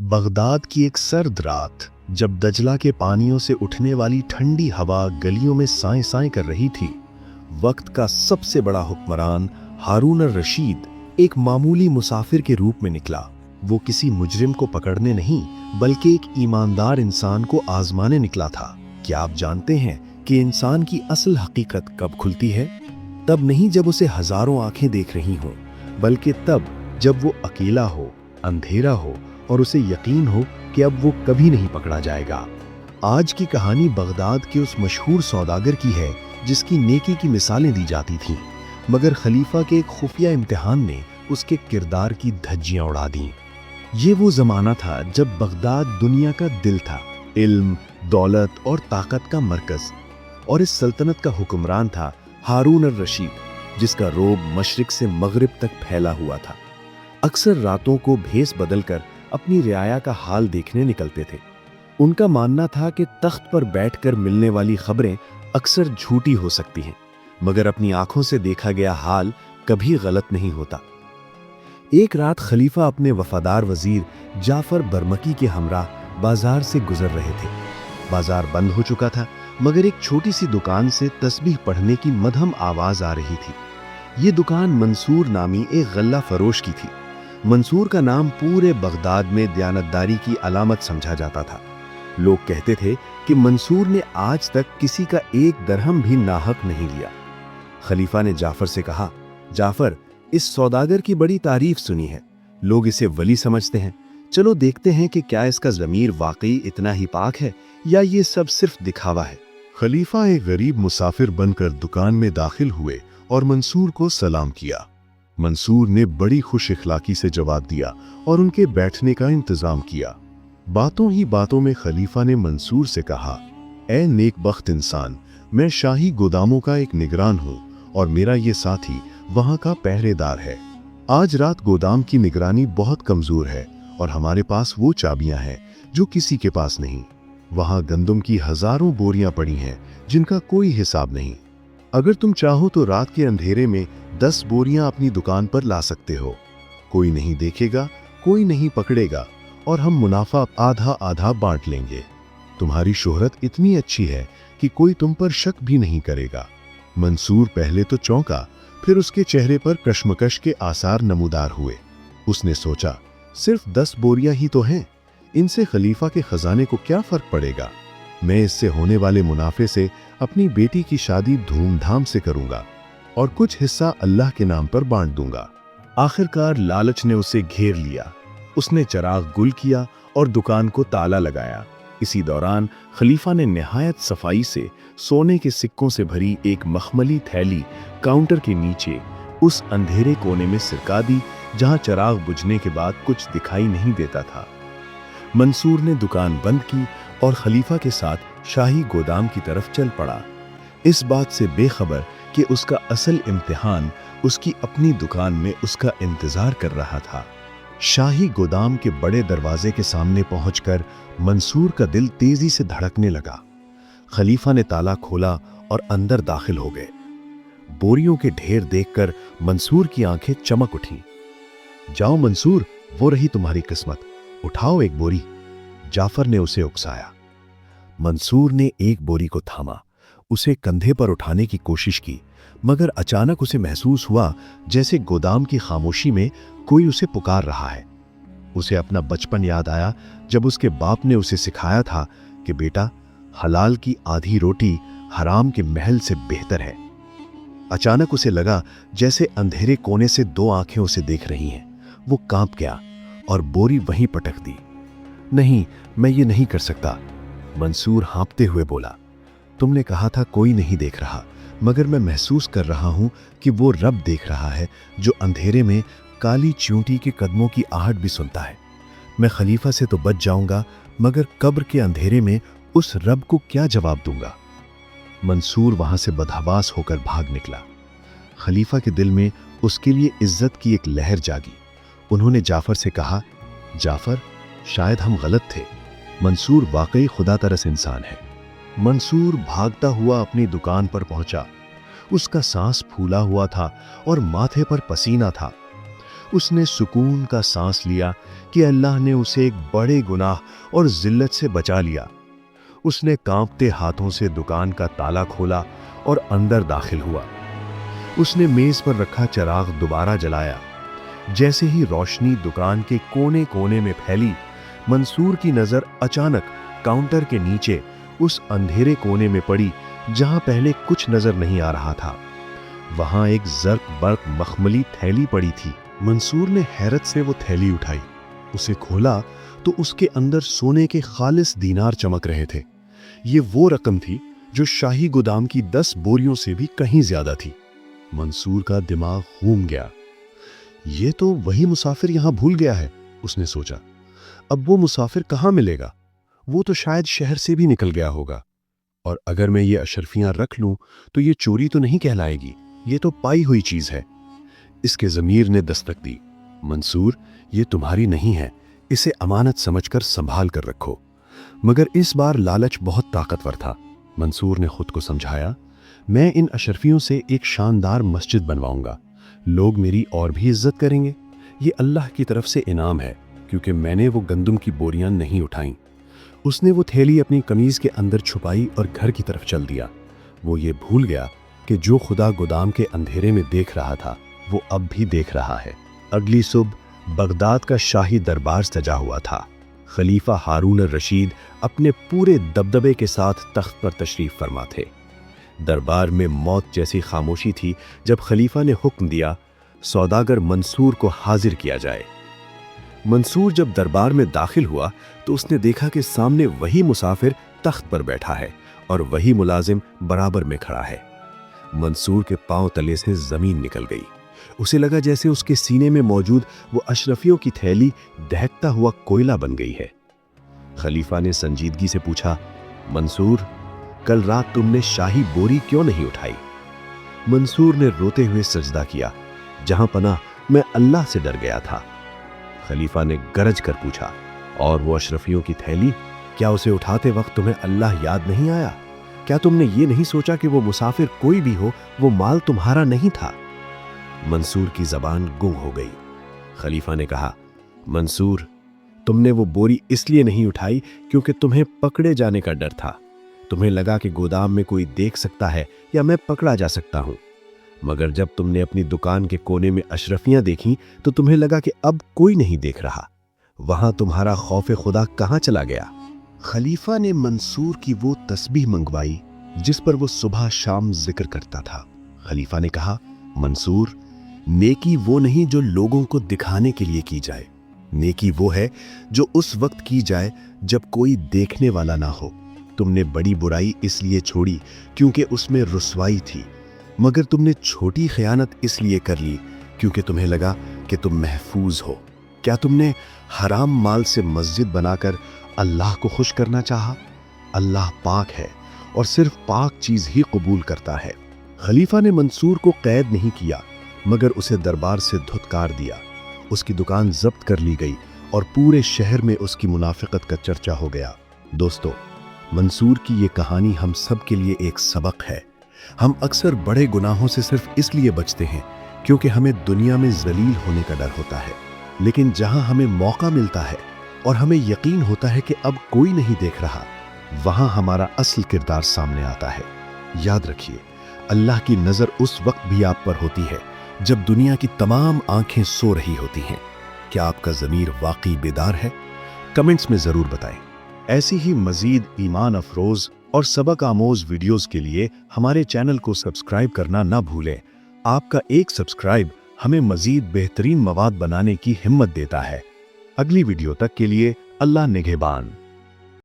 Baghdad की एक सर्द रात, जब दजला के पानियों से उठने वाली ठंडी हवा गलियों में साएं साएं कर रही थी, वक्त का सबसे बड़ा हुक्मरान हारून अर रशीद एक मामूली मुसाफिर के रूप में निकला। वो किसी मुजरिम को पकड़ने नहीं, बल्कि एक ईमानदार इंसान को आजमाने निकला था। क्या आप जानते हैं कि इंसान की असल हकीकत कब खुलती है? तब नहीं जब उसे हजारों आंखें देख रही हों, बल्कि तब जब वो अकेला हो, अंधेरा हो और उसे यकीन हो कि अब वो कभी नहीं पकड़ा जाएगा। आज की कहानी बगदाद के उस मशहूर सौदागर की है जिसकी नेकी की मिसालें दी जाती थीं, मगर खलीफा के एक खुफिया इम्तिहान ने उसके किरदार की धज्जियां उड़ा दी। ये वो जमाना था जब बगदाद दुनिया का दिल था, इल्म, दौलत और ताकत का मरकज, और इस सल्तनत का हुक्मरान था हारून अर रशीद, जिसका रोब मशरिक से मगरिब तक फैला हुआ था। अक्सर रातों को भेस बदलकर अपनी रियाया का हाल देखने निकलते थे। उनका मानना था कि तख्त पर बैठकर मिलने वाली खबरें अक्सर झूठी हो सकती हैं, मगर अपनी आंखों से देखा गया हाल कभी गलत नहीं होता। एक रात खलीफा अपने वफादार वजीर जाफर बरमकी के हमराह बाजार से गुजर रहे थे। बाजार बंद हो चुका था, मगर एक छोटी सी दुकान से तस्बीह पढ़ने की मधम आवाज आ रही थी। ये दुकान मंसूर नामी एक गल्ला फरोश की थी। मंसूर का नाम पूरे बगदाद में दयानतदारी की अलामत समझा जाता था। लोग कहते थे कि मंसूर ने आज तक किसी का एक दरहम भी नाहक नहीं लिया। खलीफा ने जाफर से कहा, जाफर, इस सौदागर की बड़ी तारीफ सुनी है, लोग इसे वली समझते हैं। चलो देखते हैं कि क्या इसका ज़मीर वाकई इतना ही पाक है या ये सब सिर्फ दिखावा है। खलीफा एक गरीब मुसाफिर बनकर दुकान में दाखिल हुए और मंसूर को सलाम किया। मंसूर ने बड़ी खुश इखलाकी से जवाब दिया और उनके बैठने का इंतजाम किया। बातों ही बातों में खलीफा ने मंसूर से कहा, ऐ नेकबख्त इंसान, मैं शाही गोदामों का एक निगरान हूँ और मेरा ये साथी वहाँ का पहरेदार है। आज रात गोदाम की निगरानी बहुत कमजोर है और हमारे पास वो चाबियां हैं जो किसी के पास नहीं। वहाँ गंदम की हजारों बोरियां पड़ी हैं जिनका कोई हिसाब नहीं। अगर तुम चाहो तो रात के अंधेरे में 10 बोरियां अपनी दुकान पर ला सकते हो। कोई नहीं देखेगा, कोई नहीं पकड़ेगा और हम मुनाफा आधा आधा बांट लेंगे। तुम्हारी शोहरत इतनी अच्छी है कि कोई तुम पर शक भी नहीं करेगा। मंसूर पहले तो चौंका, फिर उसके चेहरे पर कश्मकश के आसार नमूदार हुए। उसने सोचा, सिर्फ 10 बोरियां ही तो हैं, इनसे खलीफा के खजाने को क्या फर्क पड़ेगा। मैं इससे होने वाले मुनाफे से अपनी बेटी की शादी धूमधाम से करूंगा और कुछ हिस्सा अल्लाह के नाम पर बांट दूंगा। आखिरकार लालच ने उसे घेर लिया। उसने चिराग गुल किया और दुकान को ताला लगाया। इसी दौरान खलीफा ने निहायत सफाई से सोने के सिक्कों से भरी एक मखमली थैली काउंटर के नीचे उस अंधेरे कोने में सिरका दी जहां चिराग बुझने के बाद कुछ दिखाई नहीं देता था। मंसूर ने दुकान बंद की और खलीफा के साथ शाही गोदाम की तरफ चल पड़ा, इस बात से बेखबर कि उसका असल इम्तिहान उसकी अपनी दुकान में उसका इंतजार कर रहा था। शाही गोदाम के बड़े दरवाजे के सामने पहुंचकर मंसूर का दिल तेजी से धड़कने लगा। खलीफा ने ताला खोला और अंदर दाखिल हो गए। बोरियों के ढेर देखकर मंसूर की आंखें चमक उठीं। जाओ मंसूर, वो रही तुम्हारी किस्मत, उठाओ एक बोरी, जाफर ने उसे उकसाया। मंसूर ने एक बोरी को थामा, उसे कंधे पर उठाने की कोशिश की, मगर अचानक उसे महसूस हुआ जैसे गोदाम की खामोशी में कोई उसे पुकार रहा है। उसे अपना बचपन याद आया जब उसके बाप ने उसे सिखाया था कि बेटा, हलाल की आधी रोटी हराम के महल से बेहतर है। अचानक उसे लगा जैसे अंधेरे कोने से 2 आंखें उसे देख रही हैं। वो कांप गया और बोरी वहीं पटक दी। नहीं, मैं ये नहीं कर सकता, मंसूर हाँफते हुए बोला। तुमने कहा था कोई नहीं देख रहा, मगर मैं महसूस कर रहा हूं कि वो रब देख रहा है जो अंधेरे में काली चींटी के कदमों की आहट भी सुनता है। मैं खलीफा से तो बच जाऊंगा, मगर कब्र के अंधेरे में उस रब को क्या जवाब दूंगा। मंसूर वहां से बदहवास होकर भाग निकला। खलीफा के दिल में उसके लिए इज्जत की एक लहर जागी। उन्होंने जाफर से कहा, जाफर, शायद हम गलत थे, मंसूर वाकई खुदा तरस इंसान है। मंसूर भागता हुआ अपनी दुकान पर पहुंचा। उसका सांस फूला हुआ था और माथे पर पसीना था। उसने सुकून का सांस लिया कि अल्लाह ने उसे एक बड़े गुनाह और जिल्लत से बचा लिया। उसने कांपते हाथों से दुकान का ताला खोला और अंदर दाखिल हुआ। उसने मेज पर रखा चिराग दोबारा जलाया। जैसे ही रोशनी दुकान के कोने कोने में फैली, मंसूर की नजर अचानक काउंटर के नीचे उस अंधेरे कोने में पड़ी जहां पहले कुछ नजर नहीं आ रहा था। वहां एक जर्क बर्क मखमली थैली पड़ी थी। मंसूर ने हैरत से वो थैली उठाई। उसे खोला तो उसके अंदर सोने के खालिस दीनार चमक रहे थे। ये वो रकम थी जो शाही गोदाम की 10 बोरियों से भी कहीं ज्यादा थी। मंसूर का दिमाग घूम गया। ये तो वही मुसाफिर यहां भूल गया है, उसने सोचा। अब वो मुसाफिर कहां मिलेगा? वो तो शायद शहर से भी निकल गया होगा। और अगर मैं ये अशरफियां रख लूं तो ये चोरी तो नहीं कहलाएगी, ये तो पाई हुई चीज है। इसके ज़मीर ने दस्तक दी। मंसूर, ये तुम्हारी नहीं है, इसे अमानत समझकर संभाल कर रखो। मगर इस बार लालच बहुत ताकतवर था। मंसूर ने खुद को समझाया, मैं इन अशरफियों से एक शानदार मस्जिद बनवाऊंगा। लोग मेरी और भी इज्जत करेंगे। ये अल्लाह की तरफ से इनाम है, क्योंकि मैंने वो गंदम की बोरियां नहीं उठाईं। उसने वो थैली अपनी कमीज के अंदर छुपाई और घर की तरफ चल दिया। वो ये भूल गया कि जो खुदा गोदाम के अंधेरे में देख रहा था, वो अब भी देख रहा है। अगली सुबह बगदाद का शाही दरबार सजा हुआ था। खलीफा हारून रशीद अपने पूरे दबदबे के साथ तख्त पर तशरीफ फरमा थे। दरबार में मौत जैसी खामोशी थी जब खलीफा ने हुक्म दिया, सौदागर मंसूर को हाजिर किया जाए। मंसूर जब दरबार में दाखिल हुआ तो उसने देखा कि सामने वही मुसाफिर तख्त पर बैठा है और वही मुलाजिम बराबर में खड़ा है। मंसूर के पांव तले से जमीन निकल गई। उसे लगा जैसे उसके सीने में मौजूद वो अशरफियों की थैली दहकता हुआ कोयला बन गई है। खलीफा ने संजीदगी से पूछा, मंसूर, कल रात तुमने शाही बोरी क्यों नहीं उठाई? मंसूर ने रोते हुए सजदा किया, जहां पनाह मैं अल्लाह से डर गया था। खलीफा ने गरज कर पूछा, और वो अशरफियों की थैली, क्या उसे उठाते वक्त तुम्हें अल्लाह याद नहीं आया? क्या तुमने ये नहीं सोचा कि वो मुसाफिर कोई भी हो, वो माल तुम्हारा नहीं था? मंसूर की जबान गुंग हो गई। खलीफा ने कहा, मंसूर, तुमने वो बोरी इसलिए नहीं उठाई क्योंकि तुम्हें पकड़े जाने का डर था। तुम्हें लगा कि गोदाम में कोई देख सकता है या मैं पकड़ा जा सकता हूं। मगर जब तुमने अपनी दुकान के कोने में अशरफियां देखी तो तुम्हें लगा कि अब कोई नहीं देख रहा। वहां तुम्हारा खौफ खुदा कहां चला गया? खलीफा ने मंसूर की वो तस्बीह मंगवाई जिस पर वो सुबह शाम जिक्र करता था। खलीफा ने कहा, मंसूर, नेकी वो नहीं जो लोगों को दिखाने के लिए की जाए। नेकी वो है जो उस वक्त की जाए जब कोई देखने वाला ना हो। तुमने बड़ी बुराई इसलिए छोड़ी क्योंकि उसमें रुसवाई थी, मगर तुमने छोटी खयानत इसलिए कर ली क्योंकि तुम्हें लगा कि तुम महफूज हो। क्या तुमने हराम माल से मस्जिद बनाकर अल्लाह को खुश करना चाहा? अल्लाह पाक है और सिर्फ पाक चीज ही कबूल करता है। खलीफा ने मंसूर को कैद नहीं किया, मगर उसे दरबार से धुतकार दिया। उसकी दुकान जब्त कर ली गई और पूरे शहर में उसकी मुनाफिकत का चर्चा हो गया। दोस्तों, मंसूर की ये कहानी हम सब के लिए एक सबक है। हम अक्सर बड़े गुनाहों से सिर्फ इसलिए बचते हैं क्योंकि हमें दुनिया में जलील होने का डर होता है, लेकिन जहां हमें मौका मिलता है और हमें यकीन होता है कि अब कोई नहीं देख रहा, वहां हमारा असल किरदार सामने आता है। याद रखिए, अल्लाह की नजर उस वक्त भी आप पर होती है जब दुनिया की तमाम आंखें सो रही होती हैं। क्या आपका ज़मीर वाकई बेदार है? कमेंट्स में ज़रूर बताएं। ऐसी ही मज़ीद ईमान अफरोज़ और सबक आमोज़ वीडियोज़ के लिए हमारे चैनल को सब्सक्राइब करना ना भूलें। आपका एक सब्सक्राइब हमें मज़ीद बेहतरीन मवाद बनाने की हिम्मत देता है। अगली वीडियो तक के लिए अल्लाह निगहबान।